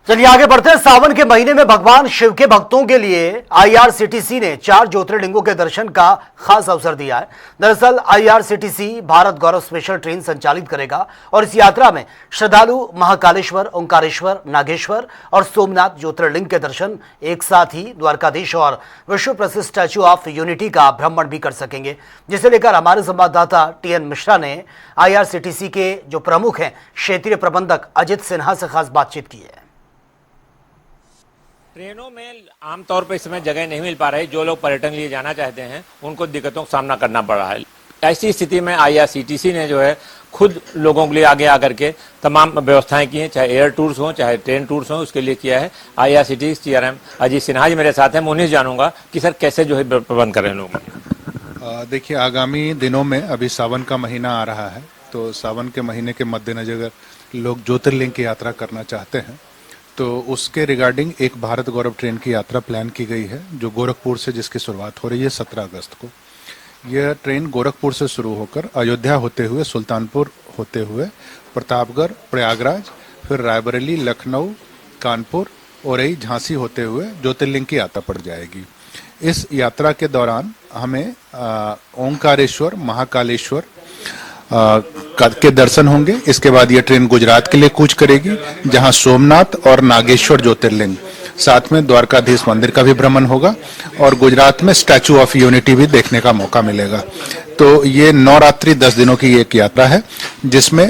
चलिए आगे बढ़ते हैं। सावन के महीने में भगवान शिव के भक्तों के लिए आईआरसीटीसी ने 4 ज्योतिर्लिंगों के दर्शन का खास अवसर दिया है। दरअसल आईआरसीटीसी भारत गौरव स्पेशल ट्रेन संचालित करेगा और इस यात्रा में श्रद्धालु महाकालेश्वर, ओंकारेश्वर, नागेश्वर और सोमनाथ ज्योतिर्लिंग के दर्शन एक साथ ही द्वारकाधीश और विश्व प्रसिद्ध स्टैच्यू ऑफ यूनिटी का भ्रमण भी कर सकेंगे, जिसे लेकर हमारे संवाददाता टीएन मिश्रा ने आईआरसीटीसी के जो प्रमुख हैं क्षेत्रीय प्रबंधक अजित सिन्हा से खास बातचीत की है। ट्रेनों में आमतौर पर इस समय जगह नहीं मिल पा रही। जो लोग पर्यटन लिए जाना चाहते हैं उनको दिक्कतों का सामना करना पड़ रहा है। ऐसी स्थिति में आईआरसीटीसी ने जो है खुद लोगों के लिए आगे आकर के तमाम व्यवस्थाएं की हैं, चाहे एयर टूर्स हों चाहे ट्रेन टूर्स हों, उसके लिए किया है। आईआरसीटीसी चीआरएम अजीत सिन्हा जी मेरे साथ हैं। मैं उन्हें जानूंगा कि सर कैसे जो है प्रबंध कर रहे हैं लोग। देखिए, आगामी दिनों में अभी सावन का महीना आ रहा है, तो सावन के महीने के मद्देनजर लोग ज्योतिर्लिंग की यात्रा करना चाहते हैं, तो उसके रिगार्डिंग एक भारत गौरव ट्रेन की यात्रा प्लान की गई है, जो गोरखपुर से जिसकी शुरुआत हो रही है 17 अगस्त को। यह ट्रेन गोरखपुर से शुरू होकर अयोध्या होते हुए, सुल्तानपुर होते हुए, प्रतापगढ़, प्रयागराज, फिर रायबरेली, लखनऊ, कानपुर, औरई, झांसी होते हुए ज्योतिर्लिंग की यात्रा पड़ जाएगी। इस यात्रा के दौरान हमें ओंकारेश्वर, महाकालेश्वर के दर्शन होंगे। इसके बाद ये ट्रेन गुजरात के लिए कूच करेगी, जहां सोमनाथ और नागेश्वर ज्योतिर्लिंग, साथ में द्वारकाधीश मंदिर का भी भ्रमण होगा और गुजरात में स्टैच्यू ऑफ यूनिटी भी देखने का मौका मिलेगा। तो ये नवरात्रि 10 दिनों की एक यात्रा है, जिसमें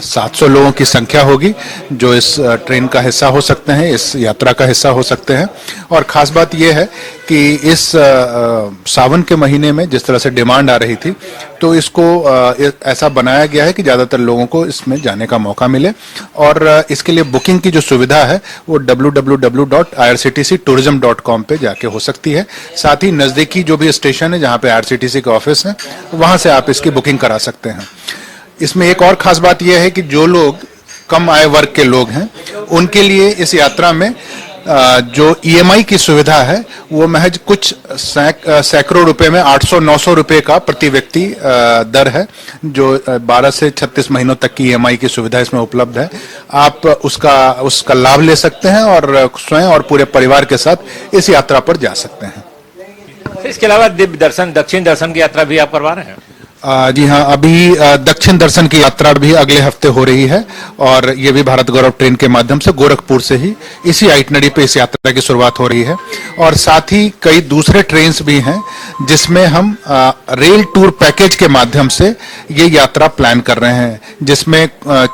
700 लोगों की संख्या होगी जो इस ट्रेन का हिस्सा हो सकते हैं, इस यात्रा का हिस्सा हो सकते हैं। और खास बात यह है कि इस सावन के महीने में जिस तरह से डिमांड आ रही थी, तो इसको ऐसा बनाया गया है कि ज़्यादातर लोगों को इसमें जाने का मौका मिले। और इसके लिए बुकिंग की जो सुविधा है वो www.irctctourism.com पे जाके हो सकती है। साथ ही नज़दीकी जो भी स्टेशन है जहाँ पे आईआरसीटीसी का ऑफिस है, वहाँ से आप इसकी बुकिंग करा सकते हैं। इसमें एक और खास बात यह है कि जो लोग कम आय वर्ग के लोग हैं, उनके लिए इस यात्रा में जो ईएमआई की सुविधा है वो महज कुछ सैकड़ों रुपए में 800-900 रुपए का प्रति व्यक्ति दर है, जो 12 से 36 महीनों तक की ईएमआई की सुविधा इसमें उपलब्ध है। आप उसका लाभ ले सकते हैं और स्वयं और पूरे परिवार के साथ इस यात्रा पर जा सकते हैं। इसके अलावा दिव्य दर्शन, दक्षिण दर्शन की यात्रा भी आप करवा रहे हैं? जी हाँ, अभी दक्षिण दर्शन की यात्रा भी अगले हफ्ते हो रही है और ये भी भारत गौरव ट्रेन के माध्यम से गोरखपुर से ही इसी आइटनरी पे इस यात्रा की शुरुआत हो रही है। और साथ ही कई दूसरे ट्रेन्स भी हैं जिसमें हम रेल टूर पैकेज के माध्यम से ये यात्रा प्लान कर रहे हैं, जिसमें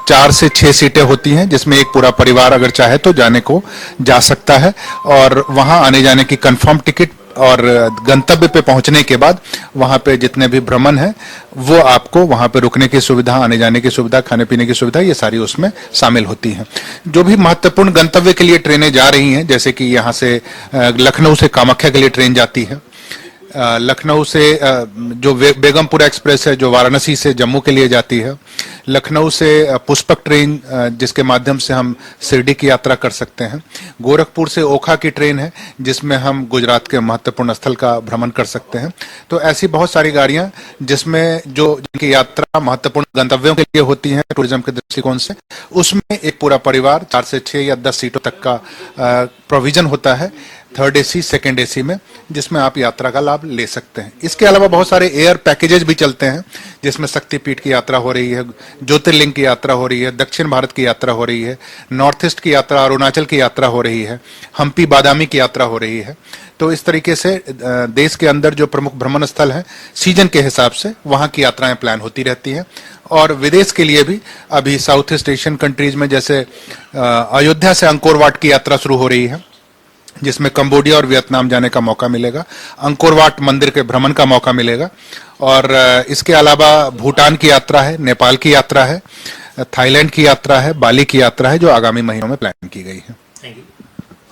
4 से 6 सीटें होती हैं, जिसमें एक पूरा परिवार अगर चाहे तो जाने को जा सकता है। और वहाँ आने जाने की कंफर्म टिकट और गंतव्य पे पहुंचने के बाद वहां पे जितने भी भ्रमण है वो आपको वहां पे रुकने की सुविधा, आने जाने की सुविधा, खाने पीने की सुविधा, ये सारी उसमें शामिल होती हैं। जो भी महत्वपूर्ण गंतव्य के लिए ट्रेनें जा रही हैं, जैसे कि यहाँ से लखनऊ से कामाख्या के लिए ट्रेन जाती है, लखनऊ से जो बेगमपुरा एक्सप्रेस है जो वाराणसी से जम्मू के लिए जाती है, लखनऊ से पुष्पक ट्रेन जिसके माध्यम से हम शिरडी की यात्रा कर सकते हैं, गोरखपुर से ओखा की ट्रेन है जिसमें हम गुजरात के महत्वपूर्ण स्थल का भ्रमण कर सकते हैं। तो ऐसी बहुत सारी गाड़ियां जिसमें जिनकी यात्रा महत्वपूर्ण गंतव्यों के लिए होती है टूरिज्म के दृष्टिकोण से, उसमें एक पूरा परिवार 4 से 6 या 10 सीटों तक का प्रोविजन होता है, 3rd AC, 2nd AC में, जिसमें आप यात्रा का लाभ ले सकते हैं। इसके अलावा बहुत सारे एयर पैकेजेस भी चलते हैं, जिसमें शक्तिपीठ की यात्रा हो रही है, ज्योतिर्लिंग की यात्रा हो रही है, दक्षिण भारत की यात्रा हो रही है, नॉर्थ ईस्ट की यात्रा, अरुणाचल की यात्रा हो रही है, हम्पी बादामी की यात्रा हो रही है। तो इस तरीके से देश के अंदर जो प्रमुख भ्रमण स्थल हैं, सीजन के हिसाब से वहाँ की यात्राएं प्लान होती रहती हैं। और विदेश के लिए भी अभी साउथ ईस्ट एशियन कंट्रीज में जैसे अयोध्या से अंकोर वाट की यात्रा शुरू हो रही है, जिसमें कंबोडिया और वियतनाम जाने का मौका मिलेगा, अंकोर वाट मंदिर के भ्रमण का मौका मिलेगा। और इसके अलावा भूटान की यात्रा है, नेपाल की यात्रा है, थाईलैंड की यात्रा है, बाली की यात्रा है, जो आगामी महीनों में प्लान की गई है।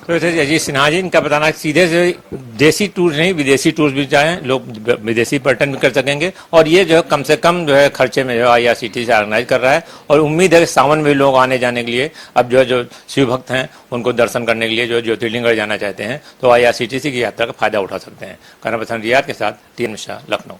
तो अजीत सिन्हा जी, इनका बताना सीधे से देसी टूर नहीं विदेशी टूर भी जाएं, लोग विदेशी पर्यटन भी कर सकेंगे। और ये जो है कम से कम जो है खर्चे में जो आईआरसीटीसी से ऑर्गेनाइज कर रहा है। और उम्मीद है कि सावन में लोग आने जाने के लिए अब जो शिव भक्त हैं उनको दर्शन करने के लिए जो ज्योतिर्लिंग जाना चाहते हैं तो आईआरसीटीसी की यात्रा का फायदा उठा सकते हैं। कैमरा पर्सन रियाद के साथ टीएन मिश्रा, लखनऊ।